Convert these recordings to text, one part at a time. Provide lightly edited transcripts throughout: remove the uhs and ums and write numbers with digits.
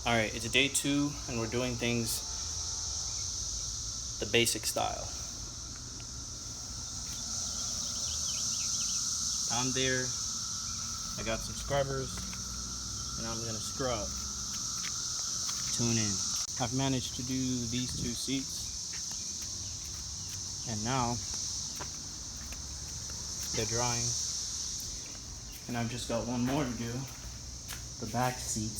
Alright, it's day 2 and we're doing things the basic style. I'm there, I got some scrubbers, and I'm gonna scrub. Tune in. I've managed to do these 2 seats, and now they're drying, and I've just got one more to do, the back seat.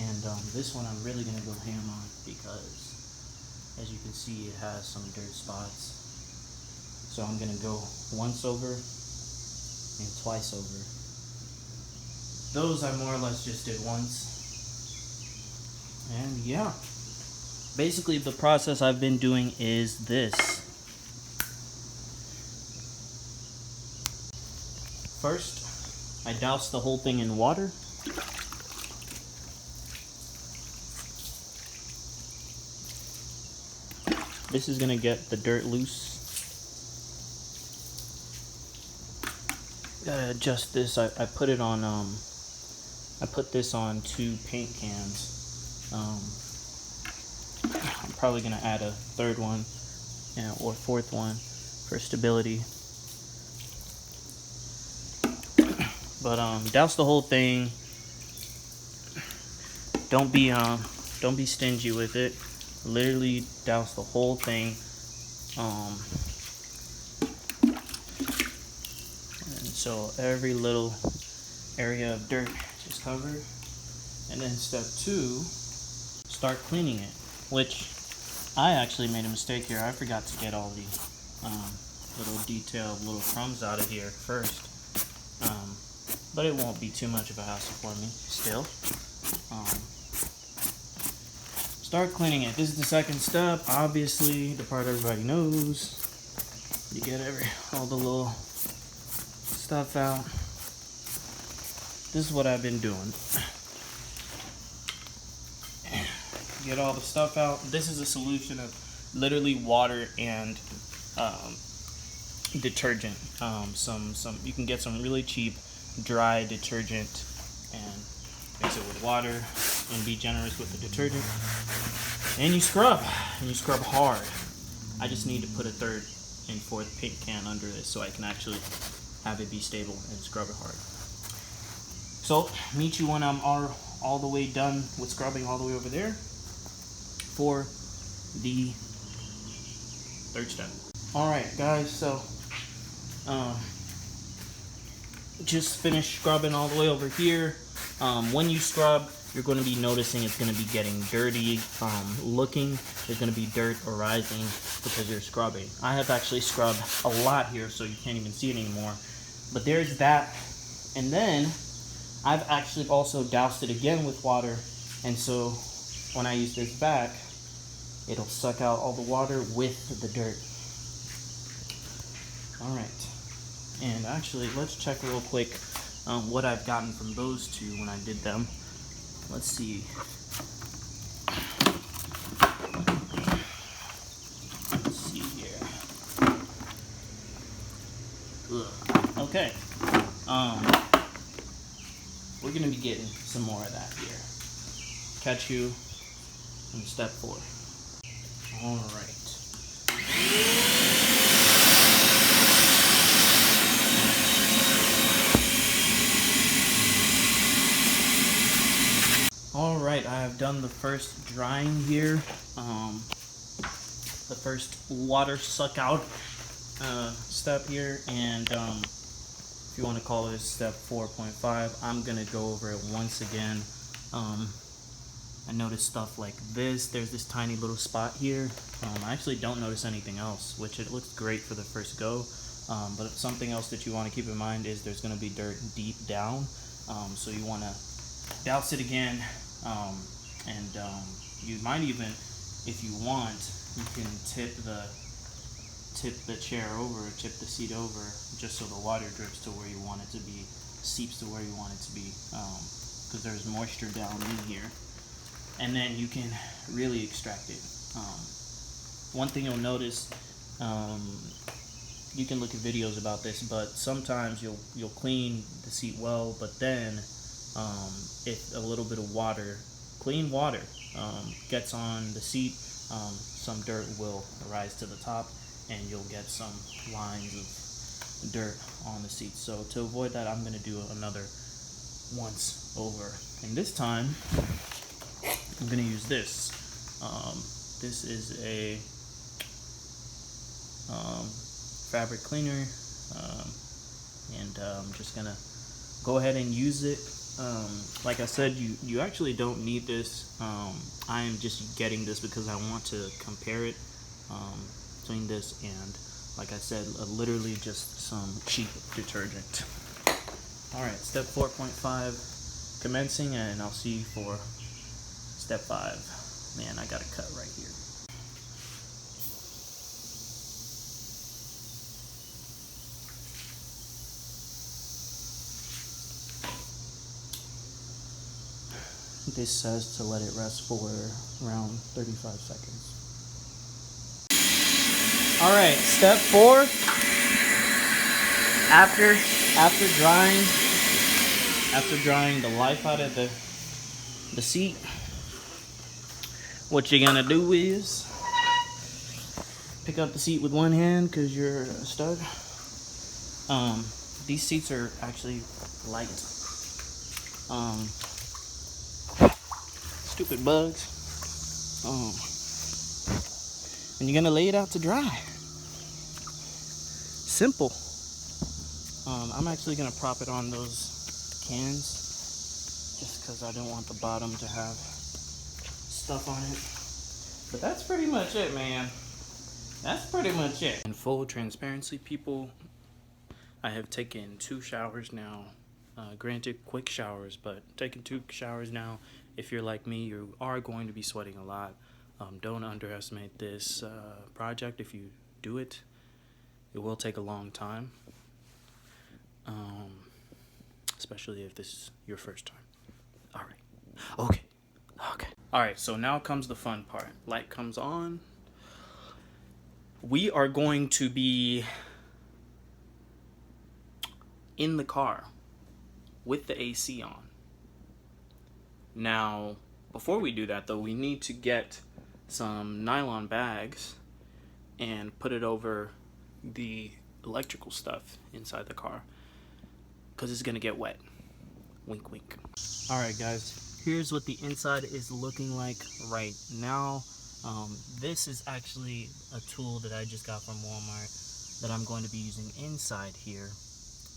And this one I'm really gonna go ham on because, as you can see, it has some dirt spots. So I'm gonna go once over and twice over. Those I more or less just did once. And yeah, basically the process I've been doing is this. First, I douse the whole thing in water. This is gonna get the dirt loose. Gotta adjust this. I put it on I put this on 2 paint cans. I'm probably gonna add a 3rd one or 4th one for stability. But douse the whole thing. Don't be stingy with it. Literally douse the whole thing. And so every little area of dirt is covered. And then step 2, start cleaning it. Which I actually made a mistake here. I forgot to get all the little detailed little crumbs out of here first. But it won't be too much of a hassle for me still. Start cleaning it. This is the 2nd step, obviously, the part everybody knows. You get all the little stuff out. This is what I've been doing. Get all the stuff out. This is a solution of literally water and detergent. You can get some really cheap dry detergent and mix it with water and be generous with the detergent. And you scrub hard. I just need to put a 3rd and 4th paint can under this so I can actually have it be stable and scrub it hard. So meet you when I'm all the way done with scrubbing all the way over there for the 3rd step. Alright guys, so just finished scrubbing all the way over here. When you scrub, you're going to be noticing it's going to be getting dirty looking. There's going to be dirt arising because you're scrubbing. I have actually scrubbed a lot here, so you can't even see it anymore. But there's that. And then I've actually also doused it again with water. And so when I use this back, it'll suck out all the water with the dirt. All right. And actually, let's check real quick what I've gotten from those 2 when I did them. Let's see. Let's see here. Ugh. Okay. We're gonna be getting some more of that here. Catch you in step 4. All right. Alright, I have done the first drying here, the first water suck out step here, and if you want to call this step 4.5, I'm going to go over it once again. I noticed stuff like this. There's this tiny little spot here. I actually don't notice anything else, which it looks great for the first go, but something else that you want to keep in mind is there's going to be dirt deep down, so you want to douse it again. You might even, if you want, you can tip the chair over, tip the seat over, just so the water drips to where you want it to be, seeps to where you want it to be, because there's moisture down in here. And then you can really extract it. One thing you'll notice, you can look at videos about this, but sometimes you'll clean the seat well, but then if a little bit of water, clean water, gets on the seat, some dirt will rise to the top, and you'll get some lines of dirt on the seat. So to avoid that, I'm going to do another once over, and this time I'm going to use this. This is a fabric cleaner, and I'm just gonna go ahead and use it. Like I said, you actually don't need this. I am just getting this because I want to compare it between this and, like I said, literally just some cheap detergent. Alright, step 4.5 commencing, and I'll see you for step 5. Man, I got a cut right here. This says to let it rest for around 35 seconds. Alright, step 4. After drying the life out of the seat, what you're gonna do is pick up the seat with one hand because you're a stud. These seats are actually light. Stupid bugs. And you're gonna lay it out to dry. Simple. I'm actually gonna prop it on those cans just because I don't want the bottom to have stuff on it. But that's pretty much it, man. That's pretty much it. In full transparency, people, I have taken 2 showers now. Granted, quick showers, but taking 2 showers now. If you're like me, you are going to be sweating a lot. Don't underestimate this project. If you do it, it will take a long time. Especially if this is your first time. Alright. Okay. Alright, so now comes the fun part. Light comes on. We are going to be in the car with the AC on. Now, before we do that though, we need to get some nylon bags and put it over the electrical stuff inside the car because it's gonna get wet. Wink wink. Alright guys, here's what the inside is looking like right now. This is actually a tool that I just got from Walmart that I'm going to be using inside here.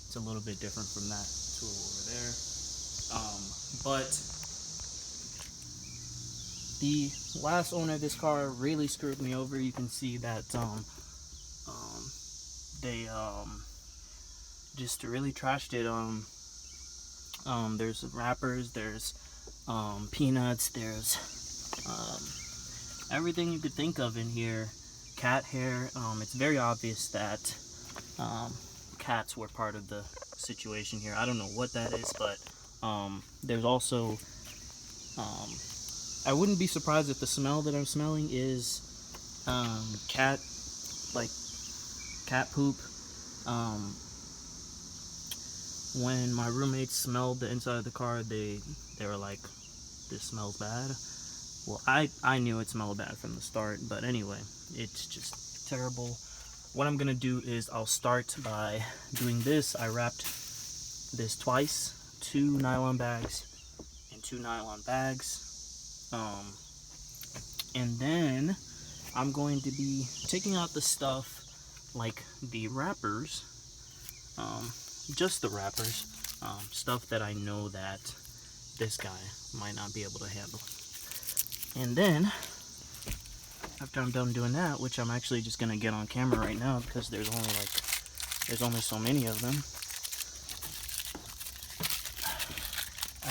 It's a little bit different from that tool over there. But the last owner of this car really screwed me over. You can see that they just really trashed it. There's wrappers, there's peanuts, there's everything you could think of in here. Cat hair. It's very obvious that cats were part of the situation here. I don't know what that is, but there's also I wouldn't be surprised if the smell that I'm smelling is cat poop. When my roommates smelled the inside of the car, they were like, this smells bad. Well, I knew it smelled bad from the start, but anyway, it's just terrible. What I'm gonna do is I'll start by doing this. I wrapped this twice, 2 nylon bags and 2 nylon bags. And then I'm going to be taking out the stuff like the wrappers, just the wrappers, stuff that I know that this guy might not be able to handle. And then after I'm done doing that, which I'm actually just gonna get on camera right now because there's only so many of them.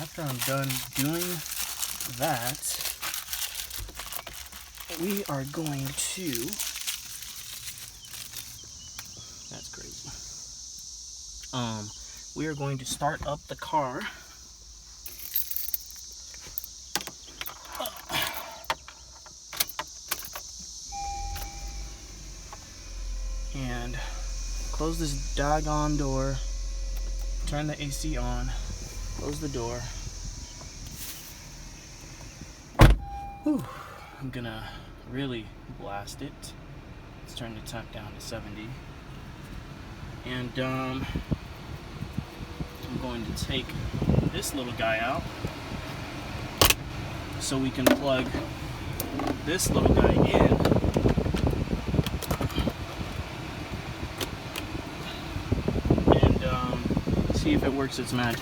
After I'm done doing that, we are going to, that's crazy. We are going to start up the car. And close this doggone door, turn the AC on, close the door. Whew. I'm gonna really blast it. Let's turn the temp down to 70. And I'm going to take this little guy out so we can plug this little guy in. And see if it works its magic.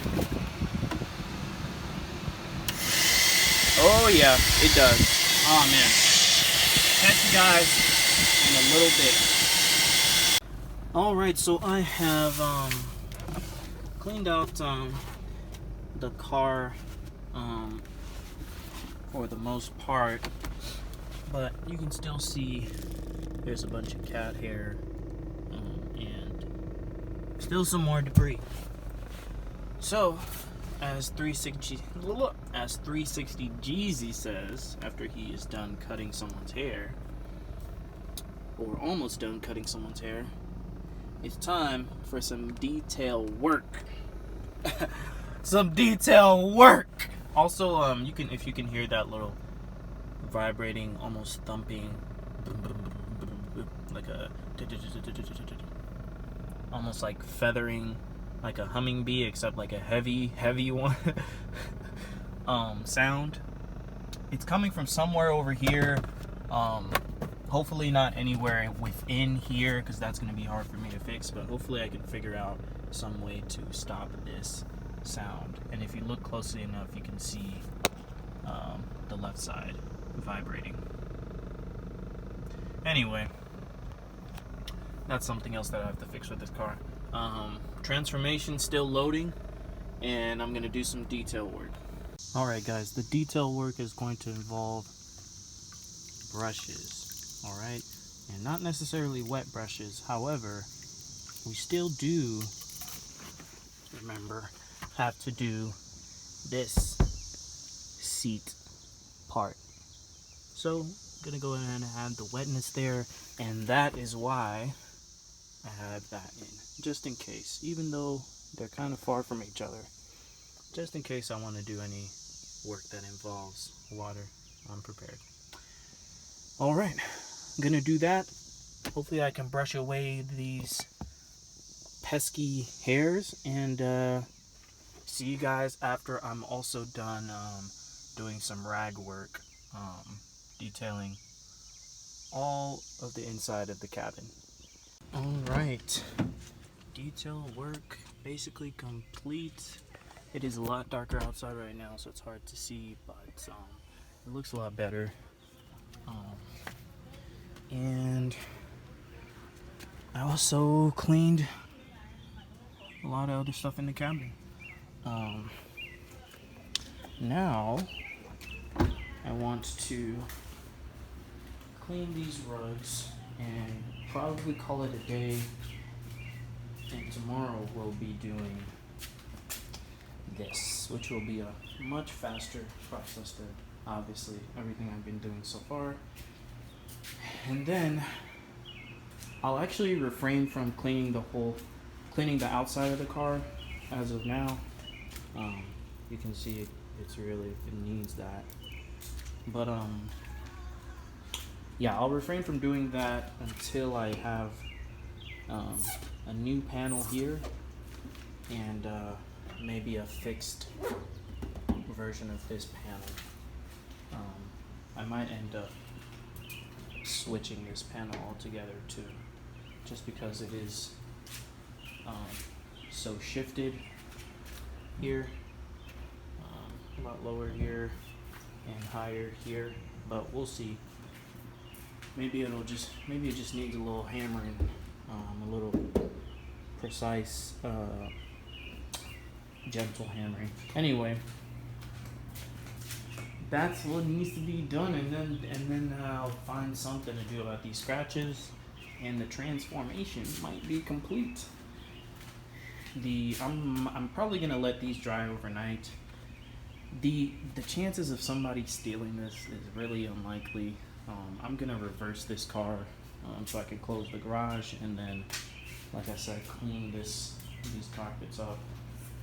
Oh yeah, it does. Oh man. Catch you guys in a little bit. Alright, so I have cleaned out the car for the most part, but you can still see there's a bunch of cat hair and still some more debris. So as 360 Jeezy says, after he is done cutting someone's hair, or almost done cutting someone's hair, it's time for some detail work. Some detail work. Also, if you can hear that little vibrating, almost thumping, like a, almost like feathering, like a humming bee, except like a heavy one. Sound. It's coming from somewhere over here. Hopefully not anywhere within here, because that's going to be hard for me to fix, but hopefully I can figure out some way to stop this sound. And if you look closely enough, you can see the left side vibrating. Anyway, that's something else that I have to fix with this car. Transformation still loading, and I'm going to do some detail work. Alright guys, the detail work is going to involve brushes, alright? And not necessarily wet brushes, however, we still do, remember, have to do this seat part. So, I'm going to go ahead and add the wetness there, and that is why I had that in, just in case, even though they're kind of far from each other. Just in case I want to do any work that involves water, I'm prepared. Alright, I'm going to do that. Hopefully I can brush away these pesky hairs, and see you guys after I'm also done doing some rag work, detailing all of the inside of the cabin. Alright, detail work basically complete. It is a lot darker outside right now, so it's hard to see, but it looks a lot better. And I also cleaned a lot of other stuff in the cabin. Now I want to clean these rugs and probably call it a day, and tomorrow we'll be doing this, which will be a much faster process than obviously everything I've been doing so far. And then I'll actually refrain from cleaning the outside of the car as of now. You can see it needs that, but yeah, I'll refrain from doing that until I have a new panel here and maybe a fixed version of this panel. I might end up switching this panel altogether too, just because it is so shifted here, a lot lower here and higher here, but we'll see. Maybe it just needs a little hammering, a little precise, gentle hammering. Anyway, that's what needs to be done, and then I'll find something to do about these scratches, and the transformation might be complete. I'm probably gonna let these dry overnight. The chances of somebody stealing this is really unlikely. I'm gonna reverse this car so I can close the garage and then like I said, clean these carpets up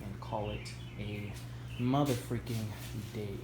and call it a mother freaking day.